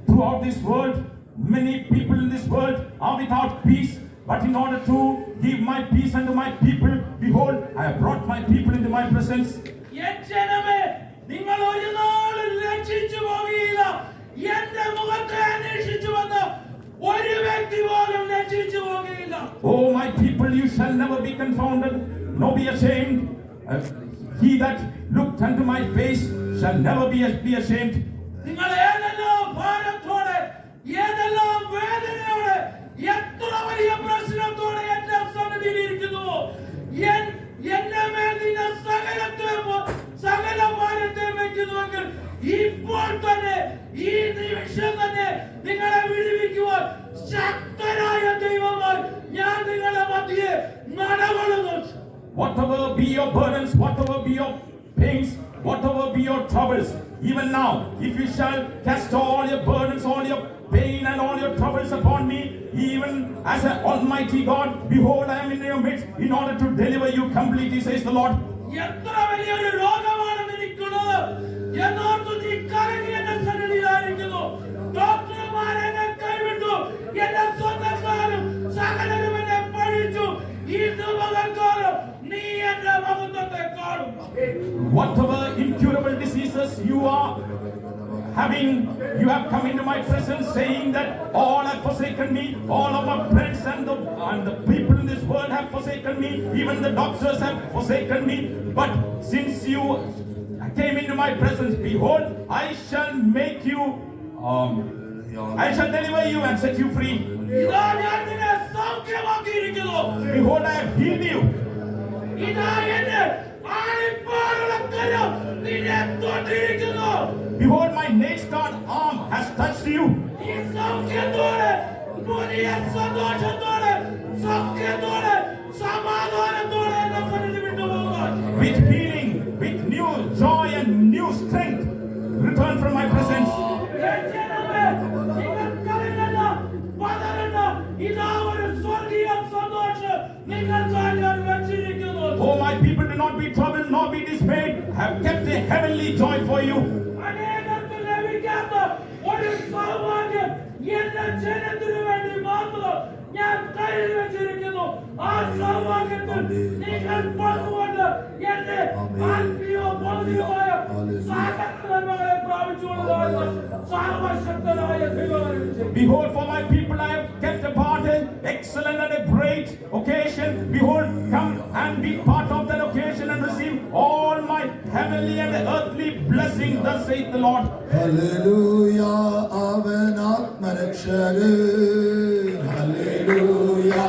Throughout this world, many people in this world are without peace. But in order to give my peace unto my people, behold, I have brought my people into my presence. Oh, my people, you shall never be confounded, nor be ashamed. He that looked unto my face shall never be ashamed. Whatever be your burdens, whatever be your pains, whatever be your troubles, even now, if you shall cast all your burdens, all your pain and all your troubles upon me, even as an almighty God, behold, I am in your midst in order to deliver you completely, says the Lord. Whatever incurable diseases you are having, you have come into my presence saying that all have forsaken me, all of my friends and the people in this world have forsaken me, even the doctors have forsaken me. But since you came into my presence, behold, I shall make you, I shall deliver you and set you free. Behold, I have healed you. Behold, my nail-scarred arm has touched you. With healing, with new joy and new strength, return from my presence. ജനത്തിനു വേണ്ടി മാത്രം ഞാൻ കയ്യിൽ വെച്ചിരിക്കുന്നു. ആ സൗഭാഗ്യത്തിൽ നിങ്ങൾ പങ്കുകൊണ്ട് എന്റെ ആത്മീയവും ഭൗതികമായ സകലങ്ങളെ പ്രാപിച്ചുകൊള്ളുവാൻ സർവശക്തനായ ദൈവം. Behold, for my people I have kept apart an excellent and a great occasion. Behold, come and be part of that occasion and receive all my heavenly and earthly blessings. Thus saith the Lord. Hallelujah, avan atmarakshagin. Hallelujah,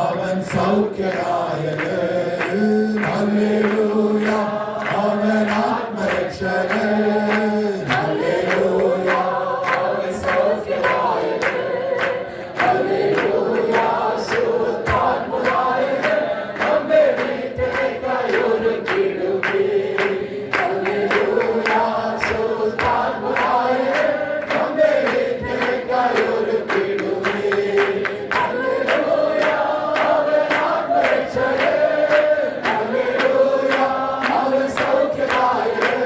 avan saukyarayagan. Hallelujah, avan atmarakshagin. Hallelujah, avan saukyarayagan. Hallelujah, sutadmurayagan. Namme veettekka oru kiduvi. Hallelujah, sutadmurayagan. Namme veettekka oru kiduvi. Hallelujah, avan atmarakshagain. Hallelujah, avan saukyarayagan.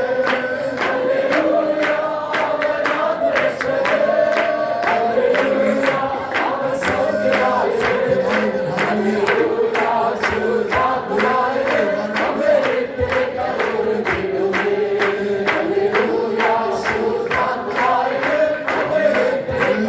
Hallelujah, avan atmarakshagain. Hallelujah, avan saukyarayagan. Hallelujah, sutadmurayagan. Namme veettekka oru kiduvi. Hallelujah, sutadmurayagan. Namme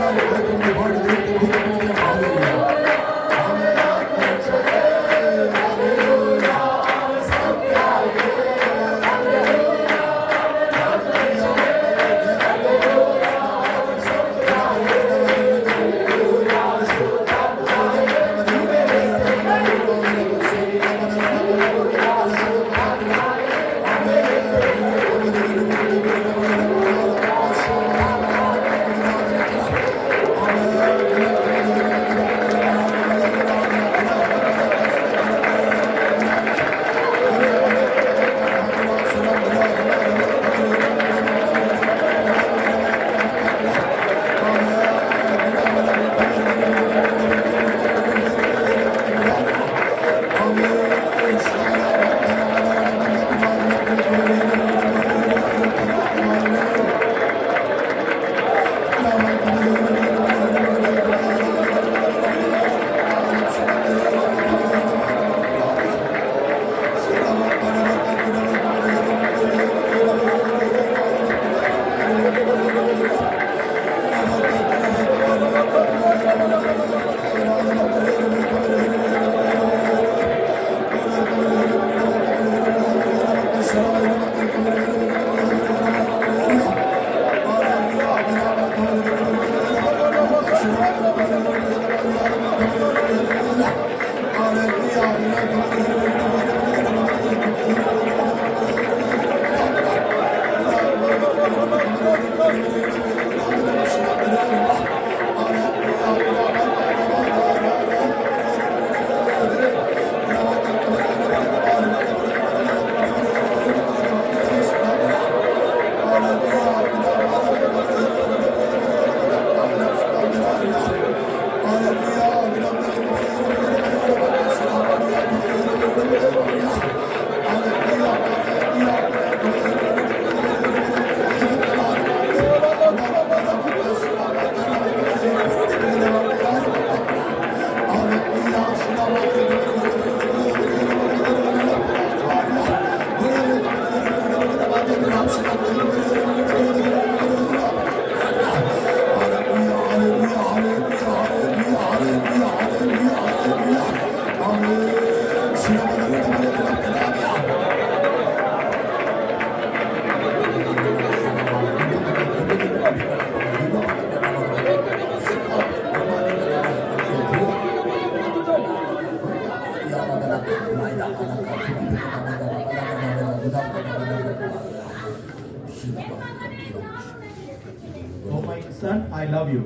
Oh my son, I love you.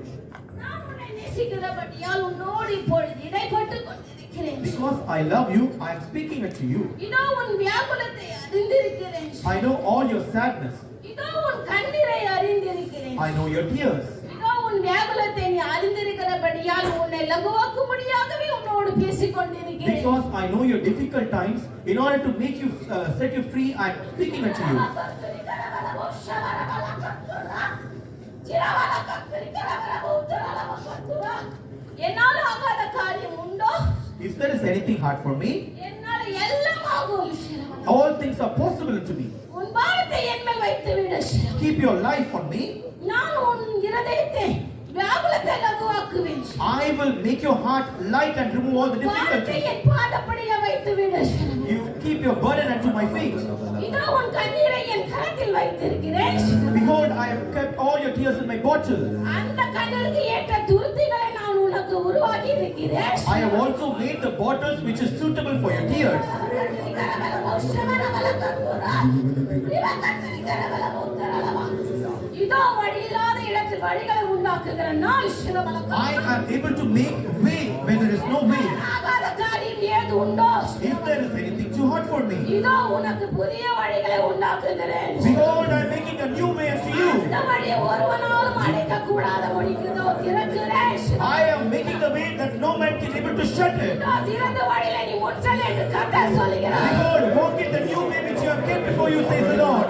நேசிக்கிறபடியால் உன்னோடு இப்பொழுது இடைப்பட்டுக் கொண்டிருக்கிறேன். Because I love you, I am speaking it to you. இதோ உன் வியாகுலத்தை அறிந்திருக்கிறேன். I know all your sadness. இதோ உன் கண்ணீரை அறிந்திருக்கிறேன். I know your tears. இதோ உன் வியாகுலத்தை நீ அறிந்திருக்கிறபடியால் உன்னை லகுவாக்கும்படியாகவே உன்னோடு பேசிக் கொண்டிருக்கிறேன். Because I know your difficult times, in order to make you set you free, I am speaking it to you. என்னால ஆகாத காரியம் உண்டோ? If there is anything hard for me, என்னால எல்லாம் ஆகும். all things are possible to me. உன் பாரத்தை என் மேல் வைத்து விடு. Keep your life on me. நான் உன் இருதயத்தை வியாகுலத்தை லகுவாக்குவேன். I will make your heart light and remove all the பாரத்தை difficulties. என் பாதப்படியில வைத்து விடு. You keep your burden unto my feet. இதோ உன் கண்ணீரை என் கரத்தில் வைத்திருக்கிறேன். Behold, I have kept all your tears in my bottle. அந்த கண்ணீருக்கு ஏற்ற துருத்திகளை நான் உனக்கு உருவாக்கி இருக்கிறேன். I have also made the bottles which is suitable for your tears. இதோ வழியில்லாத இடத்தில் வழிகளை உண்டாக்குகிற நான் I am able to make way where there is no way. ஆகாத காரியம் ஏது உண்டோ? If there is anything too hard for me, இதோ உனக்கு புதிய வழிகளை உண்டாக்குகிறேன். behold, I am making a new way unto you. இந்த வழியை ஒருவனாலும் அடைக்க கூடாத முடிக்குதோ திறக்கிறேன். I am making the way that no man can able to shut it. இதோ திறந்த வழியில நீ முன் செல் என்று கர்த்தர் சொல்கிறார். Behold, walk in the new way which you have kept before you, says the Lord.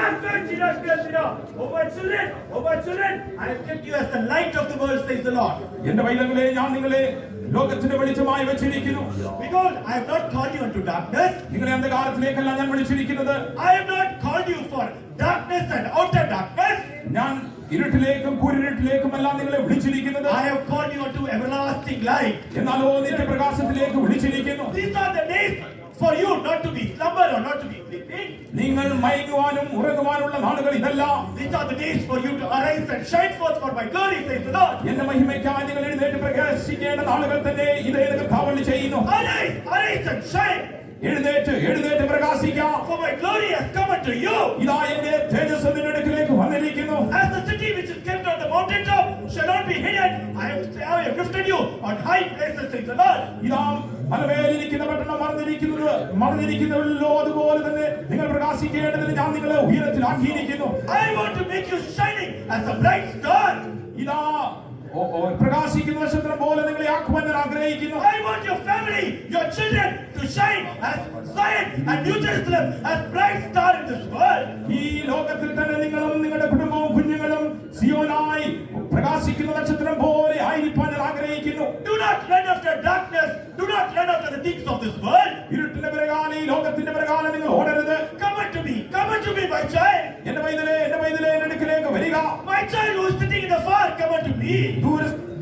I have kept you as the light of the world, says the Lord. എന്റെ പൈതങ്ങളെ, ഞാൻ നിങ്ങളെ ലോകത്തിന്റെ വെളിച്ചമായി വെച്ചിരിക്കുന്നു. Behold, I have not called you unto darkness. നിങ്ങളെ അന്ധകാരത്തിലേക്കല്ല ഞാൻ വിളിച്ചിരിക്കുന്നത്. I have not called you for darkness and outer darkness. ഞാൻ ഇരുട്ടിലേക്കും കൂരിരുട്ടിലേക്കുമല്ല നിങ്ങളെ വിളിച്ചിരിക്കുന്നത്. I have called you unto everlasting light. എന്നാലോ നിത്യപ്രകാശത്തിലേക്ക് വിളിച്ചിരിക്കുന്നു. These are the days for you not to be slumber or not to be sleeping. നിങ്ങൾ മയങ്ങുവാനും ഉറങ്ങുവാനുള്ള നാളുകൾ ഇതല്ല. These are the days for you to arise and shine forth for my glory, says the Lord. എന്റെ മഹിമയ്ക്കായി നിങ്ങൾ എഴുന്നേറ്റ് പ്രകാശിക്കേണ്ട നാളുകൾ തന്നെ ഇത് എന്ന് കർത്താവ് ചെയ്യുന്നു. Arise, arise and shine. എഴുന്നേറ്റ് പ്രകാശിക്കാം. For my glory has come unto you. ഇതാ എന്റെ തേജസ്സ് നിന്റെ അടുക്കലേക്ക് വന്നിരിക്കുന്നു. As the city which is kept on the mountaintop shall not be hidden, I have lifted you on high places, says the Lord. ഇതാ മലമേലിരിക്കുന്ന പട്ടണം മറഞ്ഞിരിക്കുന്നല്ലോ അതുപോലെ തന്നെ നിങ്ങൾ പ്രകാശിക്കേണ്ടതിന് ഞാൻ നിങ്ങളെ ഉയരത്തിലാക്കിയിരിക്കുന്നു. I want to make you shining as a bright star. ഇതാ പ്രകാശിക്കുന്ന നക്ഷത്രം പോലെ നിങ്ങളെ ആക്കുവാൻ ഞാൻ ആഗ്രഹിക്കുന്നു. I want your family, your children to shine as Zion and New Jerusalem as bright star in this world. ഈ ലോകത്തിൽ തന്നെ നിങ്ങളും നിങ്ങളുടെ കുടുംബവും കുഞ്ഞുങ്ങളും സിയോനായി പ്രകാശിക്കുന്ന നക്ഷത്രം പോലെ ആയിരിക്കാൻ ഞാൻ ആഗ്രഹിക്കുന്നു. Do not run after darkness. Do not run after the things of this world. ഇരുട്ടിന്റെ പിറകാലെ ഈ ലോകത്തിന്റെ പിറകാലെ നിങ്ങൾ ഓടരുത്. Come unto me, my child. എന്റെ പൈതലേ എന്റെ അടുക്കലേക്ക് വരിക. My child who is sitting in the far, come unto me.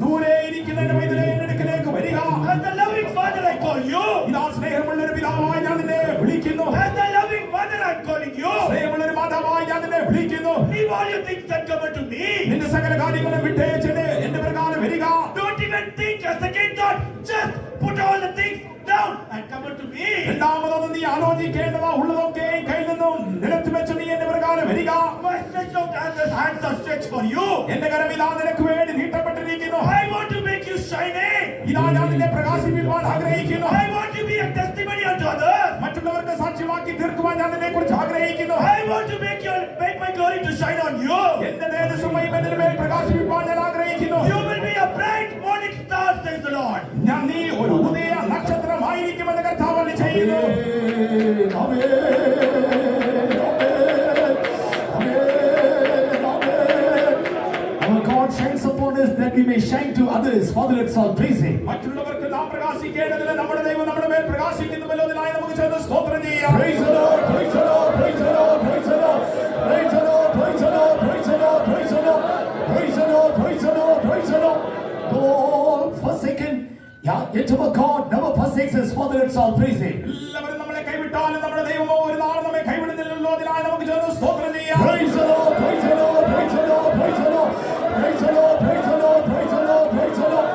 ദൂരെ ഇരിക്കുന്ന എന്റെ പൈതലേ എന്റെ അടുക്കലേക്ക് വരിക. As the loving father I call you. ഇതാ സ്നേഹമുള്ള ഒരു പിതാവായി ഞാൻ നിന്നെ വിളിക്കുന്നു. As the loving mother I am calling you. സ്നേഹമുള്ള ഒരു മാതാവായി ഞാൻ നിന്നെ വിളിക്കുന്നു. Leave all your things and come unto me. നിന്റെ സകല കാര്യങ്ങളും വിട്ടേച്ച് എന്റെ പ്രകാരം വരിക. Don't even think a second thought. Just put all the things down and come unto me. രണ്ടാമതൊന്നും നീ ആലോചിക്കേണ്ടതാ ഉള്ളതൊക്കെ കയ്യിൽ നിന്നും നിലത്ത് വെച്ച് നീ എന്റെ പ്രകാരം വരിക. My stretched out hands are stretched for you. എന്റെ കരം ഇതാ നിനക്ക് വേണ്ടി നീട്ടപ്പെട്ടിരിക്കുന്നു. I want to make you shining. ഇതാ ഞാൻ നിന്നെ പ്രകാശിപ്പിക്കാൻ ആഗ്രഹിക്കുന്നു. I want to be a testimony unto others. മറ്റുള്ളവർക്ക് സാക്ഷ്യമാക്കി തീർക്കുവാൻ ഞാൻ നിന്നെ കുറിച്ച് ആഗ്രഹിക്കുന്നു. I want to make my glory to shine on you. എന്റെ തേജസ്സുമായി എന്റെ മേൽ പ്രകാശിപ്പിക്കാൻ ഞാൻ ആഗ്രഹിക്കുന്നു. You will be a bright morning star, says the Lord. നീ ഒരു ഉദയ നക്ഷത്രമായിരിക്കുമെന്ന് കർത്താവ് ചെയ്യുന്നു. Our God shines upon us that we may shine to others. Father, let's all praise Him. മറ്റുള്ളവർക്ക് നാം പ്രകാശിക്കേണ്ടതിന് നമ്മുടെ ദൈവം നമ്മുടെ മേൽ പ്രകാശിക്കുന്നുവല്ലോ. അതിനായി നമുക്ക് ചേർന്ന് സ്തോത്രം ചെയ്യാം. Praise the Lord, praise the Lord, praise the Lord, praise the Lord, praise the Lord, praise the Lord, praise the Lord, praise the Lord, praise the Lord, praise the Lord, praise the Lord. All forsaken, yet our God never forsakes us. Father, let's all praise Him. എല്ലാവരും നമ്മളെ കൈവിട്ടാലും നമ്മുടെ ദൈവമോ ഒരു നാളും നമ്മെ കൈവിടുന്നില്ലല്ലോ. അതിനായി നമുക്ക് ചേർന്ന് സ്തോത്രം ചെയ്യാം. Praise the Lord, praise the Lord, praise the Lord, praise the Lord, praise the Lord, praise the Lord, praise the Lord, praise the Lord.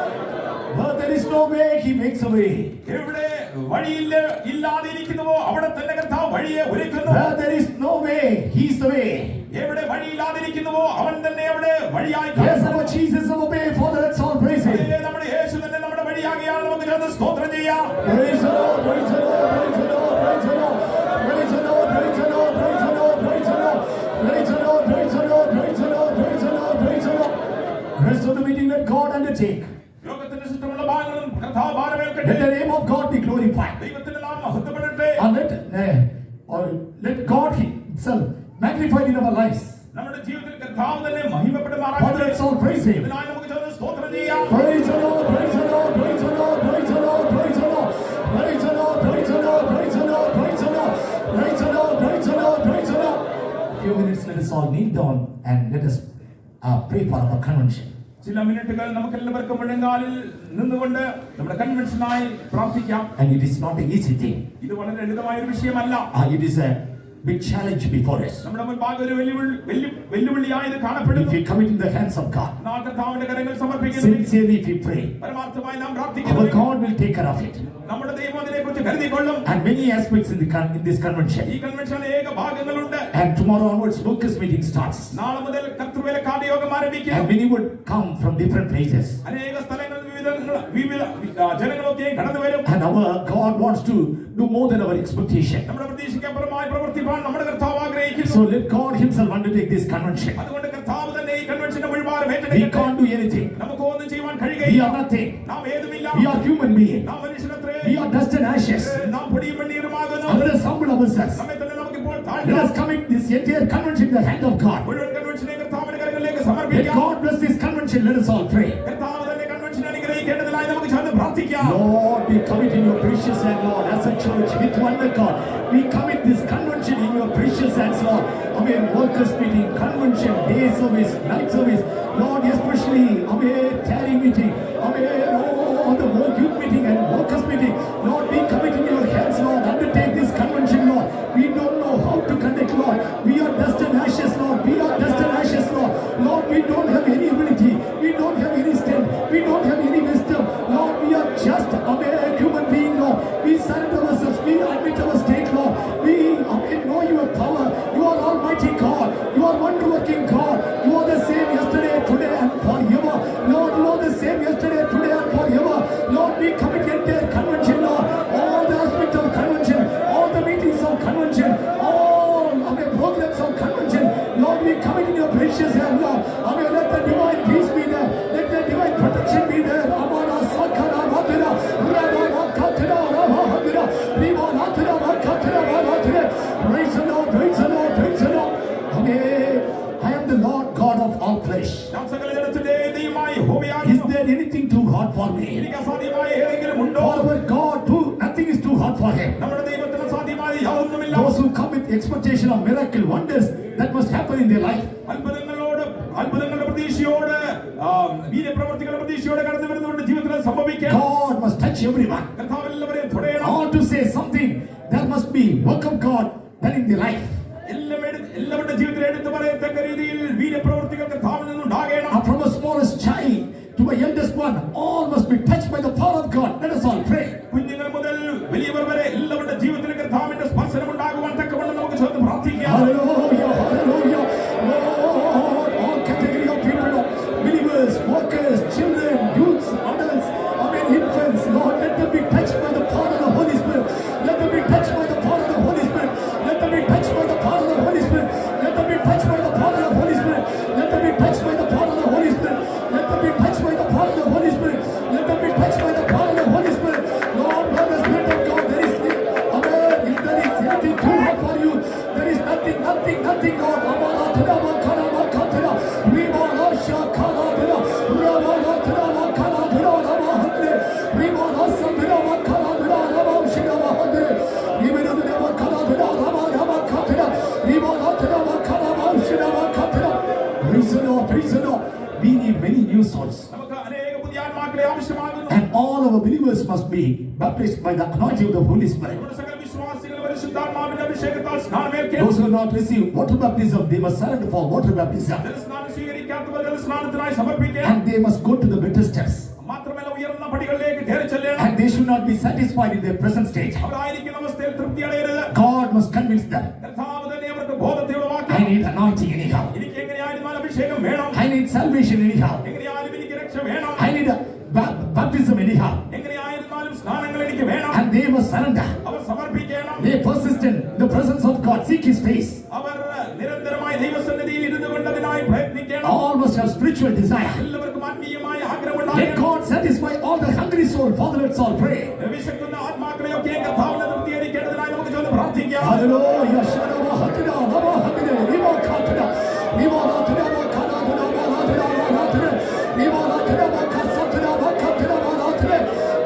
Where there is no way, He makes a way. എവിടെ വഴിയില്ലാതിരിക്കുന്നുവോ അവിടെ തന്നെ കർത്താവ് വഴിയെ ഒരുക്കുന്നു. Where there is no way, He is the way. എവിടെ വഴിയില്ലാതിരിക്കുന്നുവോ അവൻ തന്നെ അവിടെ വഴിയായി. Yes, our Jesus is our way. Father, let's all praise Him. നമ്മുടെ യേശു തന്നെ നമ്മുടെ വഴിയാകിയാൽ നമുക്ക് ചേർന്ന് സ്തോത്രം ചെയ്യാം. Praise the Lord, praise the Lord, praise the Lord, praise the Lord, praise the Lord, praise the Lord, praise the Lord, praise the Lord, praise the Lord, praise the Lord, praise the Lord, praise the Lord, praise the Lord. Rest of the meeting let God undertake. ലോകത്തിന്റെ ചുറ്റുമുള്ള ഭാഗങ്ങളും കർത്താവ് ഭാരമേൽക്കട്ടെ. Let the name of God be glorified. ദൈവത്തിന്റെ നാമം മഹത്വപ്പെടട്ടെ. And let God Himself magnified in our lives. നമ്മുടെ ജീവിതത്തിൽ കർത്താവ് തന്നെ മഹിമപ്പെടുമാറാകട്ടെ. Father, let's all praise Him. ഇതിനായി നമുക്ക് ചേർന്ന് സ്തോത്രം ചെയ്യാം. Praise the Lord, praise the Lord, praise the Lord, praise the Lord, praise the Lord, praise the Lord, praise the Lord, praise the Lord, praise the Lord, praise the Lord, praise the Lord, praise the Lord. Few minutes, let us all kneel down and let us pray for our convention. ചില മിനിറ്റുകൾ നമുക്ക് എല്ലാവർക്കും മുഴങ്കാലിൽ നിന്നുകൊണ്ട് നമ്മുടെ കൺവെൻഷനായി പ്രാർത്ഥിക്കാം. And it is not an easy thing. ഇത് വളരെ ലളിതമായ ഒരു വിഷയമല്ല. It is a big challenge before us. നമ്മുടെ മുൻപാകെ ഒരു വെല്ലുവിളിയായി ഇത് കാണപ്പെടുന്നു. If we commit in the hands of God, കർത്താവിന്റെ കരങ്ങളിൽ സമർപ്പിക്കുന്നു. sincerely if we pray, പരമാർത്ഥമായി നാം our പ്രാർത്ഥിക്കുന്നു. God will take care of it. നമ്മുടെ ദൈവം അതിനെക്കുറിച്ച് കരുതിക്കൊള്ളും. And many aspects in this convention. ഈ കൺവെൻഷൻ അനേക ഭാഗങ്ങളുണ്ട്. And tomorrow onwards, focus meeting starts. നാളെ മുതൽ കർത്തൃവേലക്കാരുടെ യോഗം ആരംഭിക്കും. And many would come from different places. അനേക സ്ഥലങ്ങളിൽ വിവിധ ജനങ്ങളൊക്കെ കടന്നു വരും. And our God wants to do more than our expectation. നമ്മുടെ പ്രതീക്ഷയ്ക്കപ്പുറമായി പ്രവർത്തിപ്പാൻ നമ്മുടെ കർത്താവ് ആഗ്രഹിക്കുന്നു. So let God Himself undertake this convention. അതുകൊണ്ട് കർത്താവ് തന്നെ ഈ കൺവെൻഷന്റെ മുഴുവൻ We ഏറ്റെടുക്കട്ടെ. can't do anything. നമുക്ക് ഒന്നും ചെയ്യുവാൻ We കഴിയുകയില്ല. are nothing. നാം ഏതുമില്ല. We are human beings. നാം മനുഷ്യരത്രേ. We are dust and ashes. നാം പൊടിയും വെണ്ണീരുമാകുന്നു. Let us humble ourselves. നമ്മെ തന്നെ നമുക്കിപ്പോൾ Let us commit this entire convention in the hand of God. മുഴുവൻ കൺവെൻഷനെ കർത്താവിന്റെ കരങ്ങളിലേക്ക് Let സമർപ്പിക്കാം. God bless this convention. Let us all pray. കർത്താവ് തന്നെ കൺവെൻഷൻ അനുഗ്രഹിക്കേണ്ടതിനായി നമുക്ക് ചേർന്ന് പ്രാർത്ഥിക്കാം. Lord, we commit in your precious hand, Lord, as a church with one accord. We commit this convention in your precious hands, Lord. Amen. Workers meeting, convention, day service, night service, Lord, especially, amen, tarry meeting, amen, oh, the youth meeting and workers meeting. Lord, we commit in your hands, Lord. Undertake this convention, Lord. We don't know how to conduct, Lord. We are dust and ashes, Lord. We are dust and ashes, Lord. Lord, we don't have any ability. We don't have any strength. We don't have any wisdom. Lord, we are just a human being, Lord. We surrender ourselves. We admit our state, Lord. We know your power. You are Almighty God. You are wonder-working God. You are the same yesterday, today, and forever. Lord, you are the same yesterday, today, and forever. Lord, we commit entire convention, Lord. All the aspects of convention, all the meetings of convention, all programs of convention. Lord, we commit in your precious hand, Lord. Amen. Let the divine peace be there. Let the divine protection be there. Amana sakara matira, rama katira, rama hatira, rima natira, katira, natira. Praise the Lord, praise the Lord, praise the Lord. Amen. I am the Lord God of all flesh. നാം സകല ജനത്തിന്റെയും ദൈവമായ Is യഹോവയാകുന്നു. there anything too hard for me? എനിക്ക് അസാധ്യമായ ഏതെങ്കിലും ഉണ്ടോ? For our God, nothing is too hard for him. നമ്മുടെ ദൈവത്തിന് അസാധ്യമായ യാതൊന്നുമില്ല. Those who come with expectation of miracle, wonders that must happen in their life. അത്ഭുതങ്ങളുടെ പ്രതീക്ഷയോട് വീര്യപ്രവർത്തികളുടെ പ്രതീക്ഷയോടെ കടന്നു വരുന്നവരുടെ ജീവിതത്തിൽ സംഭവിക്കാൻ God must touch everyone. കർത്താവ് എല്ലാവരെയും തൊടയണം. Or to say something, there must be work of God done in their life. എല്ലാവരുടെ ജീവിതത്തിൽ എടുത്തു പറയത്തക്ക രീതിയിൽ വീര്യപ്രവർത്തികൾ കർത്താവിൽ നിന്നുണ്ടാകണം. From a smallest child to my youngest one, all must be touched by the power of God. Let us all pray. കുഞ്ഞുങ്ങൾ മുതൽ വലിയവർ വരെ എല്ലാവരുടെ ജീവിതത്തിൽ കർത്താവിന്റെ സ്പർശനം ഉണ്ടാകുവാൻ തക്കവണ്ണം നമുക്ക് ചേർന്ന് പ്രാർത്ഥിക്കാം. Hallelujah, hallelujah. Lord, all category of people, believers, workers, children, youths, adults, infants, Lord, let them be touched by the power of the Holy Spirit. Let them be touched by the power of the Holy Spirit. Let them be touched by the power of the Holy Spirit. Let them be touched by the power of the Holy Spirit. Let them be touched by the power of the Holy Spirit. Let them be touched by the power of the Holy Spirit. Let them be touched by the power of the Holy Spirit. Lord, by the Spirit of God, there is amen. If there is anything too hard for you, there is nothing, Lord. Praise the Lord, praise the Lord. We need many new souls. നമുക്ക് അനേക പുതിയ ആത്മാക്കളെ ആവശ്യമാകുന്നു. And all our believers must be baptized by the anointing of the Holy Spirit. നമ്മുടെ സകല വിശ്വാസികൾ പരിശുദ്ധാത്മാവിന്റെ അഭിഷേകത്താൽ സ്നാനമേൽക്കണം. Those who have not received water baptism, they must surrender for water baptism. ജലസ്നാനം സ്വീകരിക്കാത്തവർ ജലസ്നാനത്തിനായി സമർപ്പിക്കണം. And they must go to the better steps. മാത്രമല്ല ഉയർന്ന പടികളിലേക്ക് കയറി ചെല്ലണം. And they should not be satisfied in their present state. അവരായിരിക്കുന്ന അവസ്ഥയിൽ തൃപ്തി അടയരുത്. God must convince them. കർത്താവ് തന്നെ അവർക്ക് ബോധത്തെ ഉളവാക്കി. I need anointing anyhow. എനിക്ക് എങ്ങനെയായിരുന്നാലും അഭിഷേകം വേണം. I need salvation anyhow. എങ്ങനെയായാലും എനിക്ക് രക്ഷ വേണം. I need a baptism anyhow. എങ്ങനെയായിരുന്നാലും സ്നാനങ്ങൾ എനിക്ക് വേണം. And they must surrender. അവർ സമർപ്പിക്കണം. They persistent in the presence of God, seek His face. അവർ നിരന്തരമായി ദൈവസന്നിധിയിൽ ഇരുന്നുകൊണ്ടതിനായി പ്രയത്നിക്കണം. All must have spiritual desire. എല്ലാവർക്കും ആത്മീയമായ Let ആഗ്രഹമുണ്ടാകണം. God satisfy all the hungry soul. Father, let's all pray. വിശക്കുന്ന ആത്മാക്കളെയൊക്കെ കർത്താവിനെ തൃപ്തിയായിരിക്കേണ്ടതിനായി നമുക്ക് ചേർന്ന് പ്രാർത്ഥിക്കാം. Hallelujah. Shalom. Hatida. Lama. Hatida. Rima. Katida. Rima. Hatida. Makana. Hatida. Hatida. Rima. Hatida. Makasatida. Makatida. Hatida.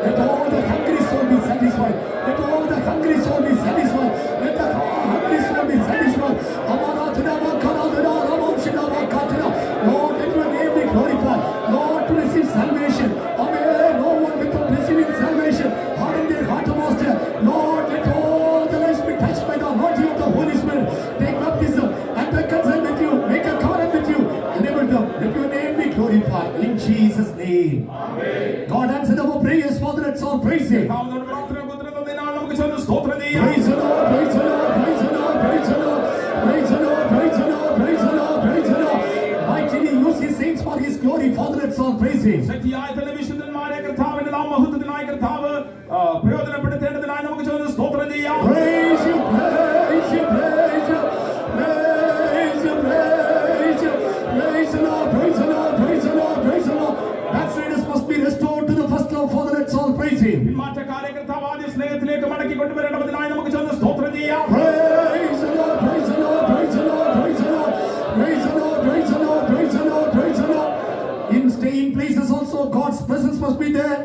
Let all the hungry soul be satisfied. Let all the hungry soul be satisfied. Let the hungry soul be satisfied. Amana. Hatida. Makana. Hatida. Rama. Shida. Makatida. Lord, let your name be glorified. Lord, to receive salvation. Amen. No one without receiving salvation. Harden their heart, Master. Lord, let all the lives be touched by the anointing of the Holy Spirit. Take baptism and reconcile with you. Make a covenant with you. Enable them. Let your name be glorified. In Jesus' name. Amen. God answered our prayers. Father, let's all praise Him. കർത്താവിനോട് പ്രാർത്ഥനകൾ ഉത്തരവുന്നതിനാൽ നമുക്ക് ചേർന്ന് സ്തോത്രം ചെയ്യാം. Praise the Lord. Praise the Lord. Praise the Lord. Praise the Lord. Praise the Lord. Praise the Lord. Praise the Lord. Praise the Lord. Mightily use His saints for His glory. Father, let's all praise Him. ശക്തിയായ തന്നെ വിശുദ്ധന്മാരെ കർത്താവിന്റെ നാമമഹത്വത്തിനായി കർത്താവ് പ്രയോജനപ്പെടുത്തേണ്ടതിനായി നമുക്ക് ചേർന്ന് സ്തോത്രം ചെയ്യാം. Praise you, praise you, praise you, praise you, praise you, praise the Lord, praise the Lord, praise the Lord, praise the Lord. Backsliders must be restored to the first love. Father, let's all praise Him. പിന്മാറ്റക്കാരെ കർത്താവ് ആദ്യ സ്നേഹത്തിലേക്ക് മടക്കി കൊണ്ടുവരേണ്ടതിനായി നമുക്ക് ചേർന്ന് സ്തോത്രം ചെയ്യാം. Praise the Lord, praise the there,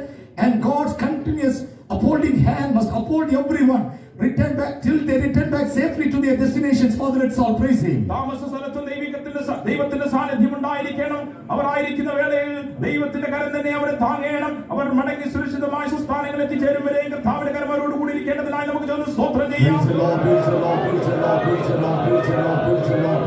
and God's continuous upholding hand must uphold everyone. Return back till they return back safely to their destinations. Father, let's all praise Him. താമസ സ്ഥലത്ത് ദൈവത്തിന്റെ സാന്നിധ്യം ഉണ്ടായിരിക്കണം. അവർ ആയിരിക്കുന്ന വേളയിൽ ദൈവത്തിന്റെ കരം തന്നെ അവരെ താങ്ങണം. അവർ മടങ്ങി സുരക്ഷിതമായ സുസ്ഥാനങ്ങളിൽ എത്തിച്ചേരും വരെ കർത്താവിന്റെ കരം അവരോട് കൂടി ഇരിക്കേണ്ടതിനായി നമുക്ക് സ്തോത്രം ചെയ്യാം. Praise the Lord, praise the Lord, praise the Lord, praise the Lord, praise the Lord, praise the Lord.